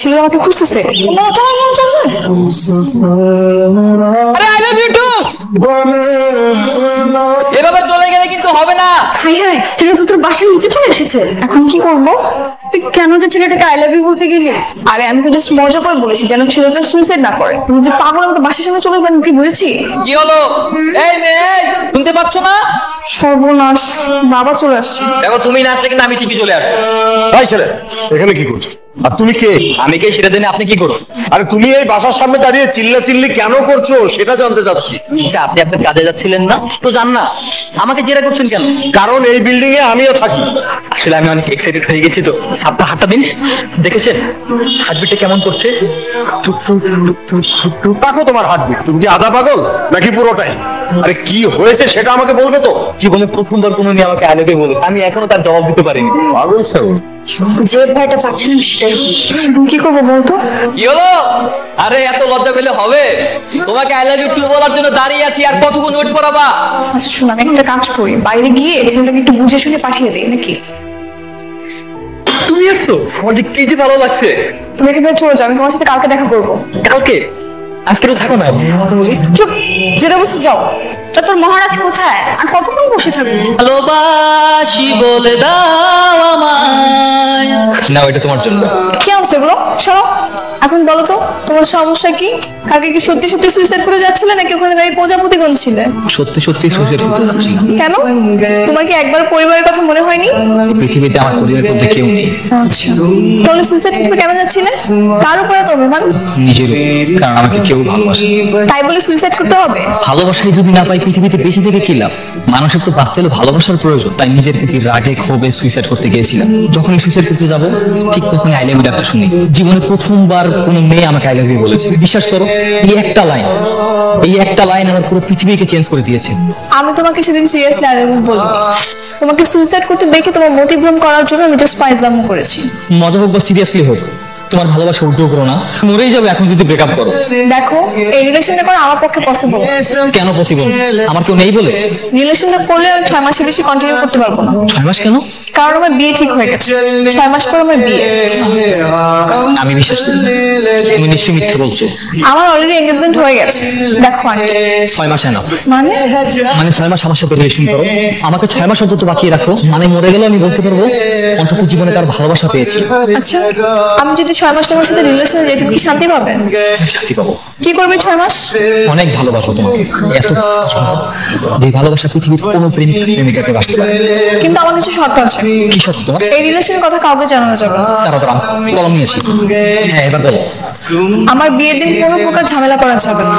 ছেলে আমাকে খুঁজতেছে। আরে আই লাভ ইউ টু। এভাবে চলে গেলে কিন্তু হবে না। হাই হাই, ছেলেটা তো তোর বাসার নিচে চলে এসেছে। এখন কি করবো? তুই কেন তো ছেলেটাকে আই লাভ ইউ বলতে গেলি? আরে আমি তো জাস্ট মজা করে বলেছি যেন ছেলেটা সুইসাইড না করে। তুমি যে পাগল আমাকে বাসার সামনে চলে গেলেন, কি বুঝেছি? কি হলো? এই মেয়ে, শুনতে পাচ্ছ না? সর্বনাশ, বাবা চলে আসছে। দেখো তুমি না আসলে কিন্তু আমি ঠিকই চলে আসবো। ভাই ছেলে, এখানে কি করছো? আর তুমি কে? আমি কে সেটা জেনে আপনি কি করুন? আরে তুমি এই বাসার সামনে দাঁড়িয়ে চিল্লাচিল্লি কেন করছো সেটা জানতে চাচ্ছি। আচ্ছা, আপনি আপনার কাজে যাচ্ছিলেন না তো যান না, আমাকে জেরা করছেন কেন? কারণ এই বিল্ডিং এ আমিও থাকি। আসলে আমি অনেক এক্সাইটেড হয়ে গেছি তো। আপনার হাতটা দিন, দেখেছেন হার্টবিটটা কেমন করছে? রাখো তোমার হার্টবিট। তুমি কি আধা পাগল নাকি পুরোটাই? আরে কি হয়েছে সেটা আমাকে বলবে তো? জীবনে প্রথমবার কোনো মেয়ে আমাকে আই লাভ ইউ বলে, আমি এখনো তার জবাব দিতে পারিনি। পাগল স্যার, যে ভাইটা পাচ্ছে না সেটাই কি করবো বলতো? কি হলো? আরে এত লজ্জা পেলে হবে? তোমাকে আই লাভ ইউ টু বলার জন্য দাঁড়িয়ে আছি, আর কতক্ষণ ওয়েট করাবা? আচ্ছা শোন, আমি একটা কাজ করি, বাইরে গিয়ে ছেলেটাকে একটু বুঝে শুনে পাঠিয়ে দিই নাকি? তুমি আসছো? আমার যে কি যে ভালো লাগছে। তুমি এখানে চলে যাও, আমি তোমার সাথে কালকে দেখা করবো। কালকে? আজকে তো থাকো না, কথা বলি। চুপ, যেটা বসে যাও। তা তোর মহারাজ কোথায়? আর কতক্ষণ বসে থাকবি? ভালোবাসি বলে দাও আমায়। না, ওইটা তোমার জন্য। কি আছে এগুলো? সরো। এখন বলো তো তোমার সমস্যা কি? কালকে কি সত্যি সত্যি সুইসাইড করে যাচ্ছিলে নাকি ওখানে দাঁড়িয়ে প্রজাপতি গুনছিলে? সত্যি সত্যি সুইসাইড করতে যাচ্ছি। কেন? তোমার কি একবার পরিবারের কথা মনে হয়নি? পৃথিবীতে আমার পরিবারের মধ্যে কেউ নেই। আচ্ছা, তাহলে সুইসাইড করতে কেন যাচ্ছিলে? কার উপরে তো অভিমান? নিজের উপর, কারণ আমাকে কেউ ভালোবাসে। তাই বলে সুইসাইড করতে হবে? ভালোবাসাই যদি না পাই পৃথিবীতে বেঁচে থেকে কি লাভ? মানুষের তো বাঁচতে হলে ভালোবাসার প্রয়োজন। তাই নিজের প্রতি রাগে ক্ষোভে সুইসাইড করতে গিয়েছিলাম। যখনই সুইসাইড করতে যাব ঠিক তখনই আই লাভ ইউ ডাকটা শুনি। জীবনে প্রথমবার কোনো মেয়ে আমাকে আই লাভ ইউ বলেছে। বিশ্বাস করো, এই একটা লাইন আমার পুরো পৃথিবীকে চেঞ্জ করে দিয়েছে। আমি তোমাকে সেদিন সিরিয়াসলি আই লাভ ইউ বলিনি। তোমাকে সুইসাইড করতে দেখে তোমার মোটিভ্রম করার জন্য আমি জাস্ট ফাইজলাম করেছি। মজা হোক বা সিরিয়াসলি হোক, তোমার ভালোবাসা উল্টো করো না। মরেই যাবে এখন যদি ব্রেকআপ করো। দেখো, এই রিলেশনটা করা আমার পক্ষে পসিবল। কেন পসিবল? আমার কেউ নেই বলে? রিলেশনটা করলে আমি 6 মাসের বেশি কন্টিনিউ করতে পারবো না। 6 মাস কেন? কারণ আমার বিয়ে ঠিক হয়ে গেছে। 6 মাস পর আমার বিয়ে। আমি বিশ্বাস করি না। তুমি নিশ্চয়ই মিথ্যে বলছো। আমার অলরেডি এনগেজমেন্ট হয়ে গেছে। দেখো আন্টি, 6 মাস এনাফ। মানে 6 মাস আমার সাথে রিলেশন করো, আমাকে 6 মাস অন্তত বাঁচিয়ে রাখো। মানে মরে গেলে আমি বলতে পারবো অন্তত জীবনে তার ভালোবাসা পেয়েছি। আচ্ছা, আমি যদি 6 মাস তোমার সাথে রিলেশনে যাই, তুমি কি শান্তি পাবে? শান্তি পাবো। কি করবে 6 মাস? অনেক ভালোবাসো তোমাকে, এত যে ভালোবাসা পৃথিবীর কোনো প্রেমিক প্রেমিকাকে বাসতে পারে। কিন্তু আমার কিছু শর্ত আছে। কি শর্ত তোমার? এই রিলেশনের কথা কাউকে জানানো যাবে না। তারপর কলম নিয়ে আসি। হ্যাঁ, এবার বলো। আমার বিয়ের দিন কোনো প্রকার ঝামেলা করা যাবে না।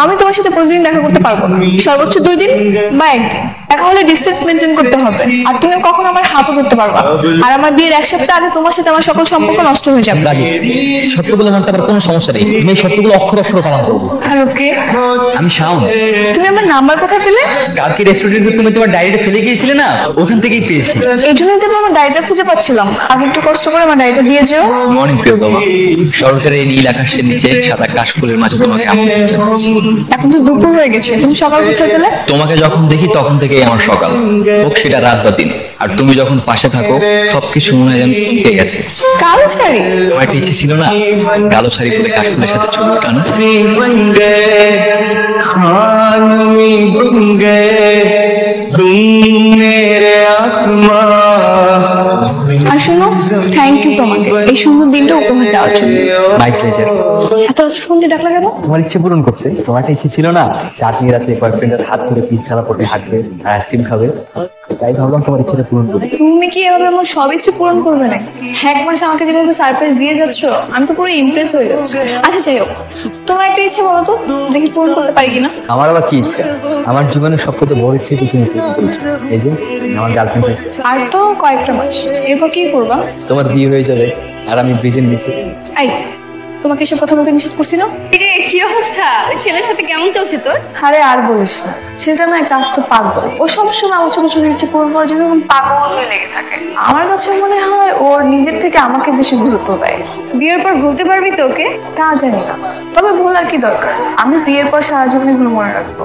আমি তোমার সাথে প্রতিদিন দেখা করতে পারবো না, সর্বোচ্চ 2 দিন বা 1 দিন। দেখা হলে ডিসটেন্স মেনটেন করতে হবে। আর তুমি কখনো আমার হাতও ধরতে পারবা না। আর আমার বিয়ের 1 সপ্তাহ আগে তোমার সাথে আমার সকল সম্পর্ক নষ্ট হয়ে যাবে। রাজি। শর্তগুলো মানতে আবার কোনো সমস্যা নেই। আমি শর্তগুলো অক্ষর অক্ষর পালন করবো। আর ওকে, আমি শাওন। তুমি আমার নাম্বার কোথায় পেলে? কালকে রেস্টুরেন্টে তুমি তোমার ডায়েরিটা ফেলে গিয়েছিলে না, ওখান থেকেই পেয়েছি। এই জন্যই তো আমি আমার ডায়েরিটা খুঁজে পাচ্ছিলাম। আগে একটু কষ্ট করে আমার ডায়েরিটা দিয়ে যেও। মর্নিং প্রিয় বাবা। শরতের এই নীল আকাশের নিচে সাদা কাশফুলের মাঝে তোমাকে আমন্ত্রণ জানাচ্ছি। এখন তো দুপুর হয়ে গেছে, তুমি সকাল কোথায় পেলে? তোমাকে যখন দেখি তখন থেকেই আমার সকাল, হোক সেটা রাত বা দিন। আর তুমি যখন পাশে থাকো সবকিছু মনে হয় যেন ঢুকে গেছে। কালো শাড়ি? আমার একটা ইচ্ছে ছিল না কালো শাড়ি পরে কাশফুলের সাথে ছবি ওঠানো। আর শোনো, থ্যাংক ইউ তোমাকে এই সুন্দর দিনটা উপহার দেওয়ার জন্য। My pleasure. এত রাত ফোন দিয়ে ডাকলা কেন? তোমার ইচ্ছে পূরণ করছে। তোমার একটা ইচ্ছে ছিল না চাটনি রাতে বয়ফ্রেন্ডের হাত ধরে পিস ছাড়া পথে হাঁটবে আর আইসক্রিম খাবে? তাই ভাবলাম তোমার ইচ্ছেটা পূরণ করি। তুমি কি এভাবে আমার সব ইচ্ছে পূরণ করবে নাকি? 1 মাস আমাকে যেভাবে সারপ্রাইজ দিয়ে যাচ্ছ, আমি তো পুরো ইমপ্রেস হয়ে যাচ্ছি। আচ্ছা যাই হোক, তোমার একটা ইচ্ছে বলো তো, দেখি পূরণ করতে পারি কিনা। আমার আবার কি ইচ্ছা? আমার জীবনের সবথেকে বড় ইচ্ছে তুমি পূরণ করেছো। এই যে আমার গার্লফ্রেন্ড হয়েছে। আর তো কয়েকটা মাস, এরপর কি করবা? তোমার বিয়ে হয়ে যাবে আর আমি ব্রিজের নিচে। এই, তোমাকে এসব কথা বলতে নিষেধ করছি না? কি অবস্থা? ওই ছেলের সাথে কেমন চলছে তোর? আরে আর বলিস না, ছেলেটা না একটা আস্ত পাগল। ও সবসময় আমার ছোট ছোট ইচ্ছে পূরণ করার জন্য পাগল হয়ে লেগে থাকে। আমার কাছে মনে হয় ওর নিজের থেকে আমাকে বেশি গুরুত্ব দেয়। বিয়ের পর ভুলতে পারবি তো ওকে? তা জানি না, তবে ভুল আর কি দরকার? আমি বিয়ের পর সারা জীবন এগুলো মনে রাখবো।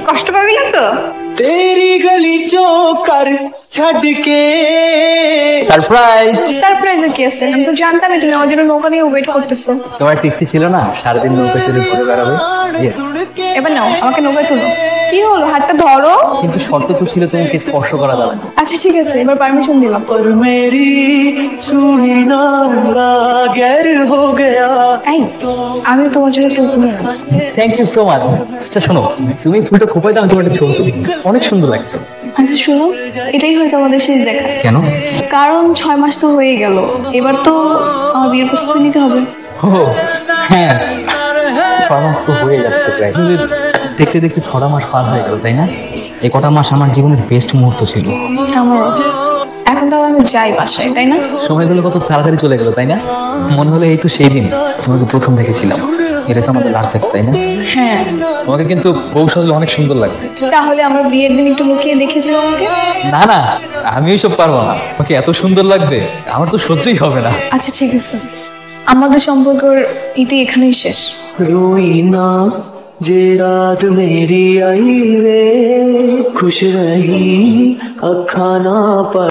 কষ্ট পাবি না তো? तेरी गली चौकर छड़ के সারপ্রাইজ। সারপ্রাইজের কি আছে? আমি তো জানতামই তুমি আমার জন্য নৌকা নিয়ে ওয়েট করতেছো। তোমার একটা ইচ্ছে ছিল না সারাদিন নৌকা চড়ে ঘুরে বেড়াবে? Yes. এবার নাও আমাকে নৌকায় তুলো। কি হলো, হাতটা ধরো। কিন্তু শর্ত তো ছিল তোমাকে স্পর্শ করা যাবে না। আচ্ছা ঠিক আছে, এবার পারমিশন দিলাম। पर मेरी सुनी ना गैर हो गया এই, আমি তোমার জন্য ফুল নিয়ে আসছি। Thank you so much. আচ্ছা শোনো, তুমি ফুলটা খোপাই দাও, আমি তোমার একটা ছবি তুলি। অনেক সুন্দর লাগছে। আচ্ছা শোনো, এটাই হয়তো আমাদের শেষ দেখা। কেন? কারণ 6 মাস তো হয়ে গেল, এবার তো আমার বিয়ের প্রস্তুতি নিতে হবে। ও হ্যাঁ, 6 মাস তো হয়ে যাচ্ছে প্রায়। দেখতে দেখতে 6 মাস পার হয়ে গেল, তাই না? এই কটা মাস আমার জীবনের বেস্ট মুহূর্ত ছিল। আমার এখন তাহলে আমি যাই বাসায়, তাই না? সময়গুলো কত তাড়াতাড়ি চলে গেল, তাই না? মনে হলো এই তো সেই দিন তোমাকে প্রথম দেখেছিলাম। এটা তো আমাদের লাস্ট দেখা, তাই না? হ্যাঁ, তোমাকে কিন্তু বউ সাজলে অনেক সুন্দর লাগবে। তাহলে আমরা বিয়ের দিন একটু লুকিয়ে দেখেছিল আমাকে। না না, আমি ওইসব পারবো না। তোমাকে এত সুন্দর লাগবে আমার তো সহ্যই হবে না। আচ্ছা ঠিক আছে, আমাদের সম্পর্কের ইতি এখানেই শেষ। रोई ना जे रात मेरी आई वे खुश रही अखा ना पर